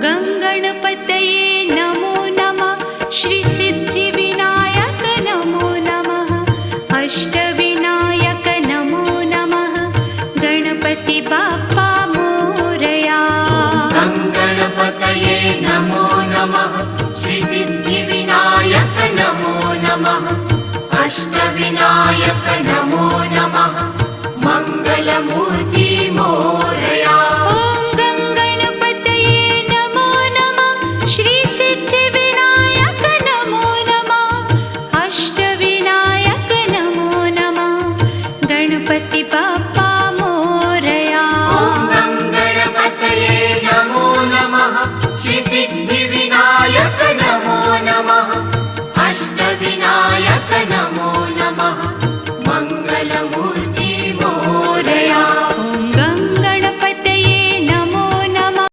गङ्गणपतये नमो नमः। श्रीसिद्धिविनायक नमो नमः। अष्टविनायक नमो नमः। गणपति बाप्पा मोरया। गणपतये नमो नमः। श्रीसिद्धिविनायक नमो नमः। अष्टविनायक नमो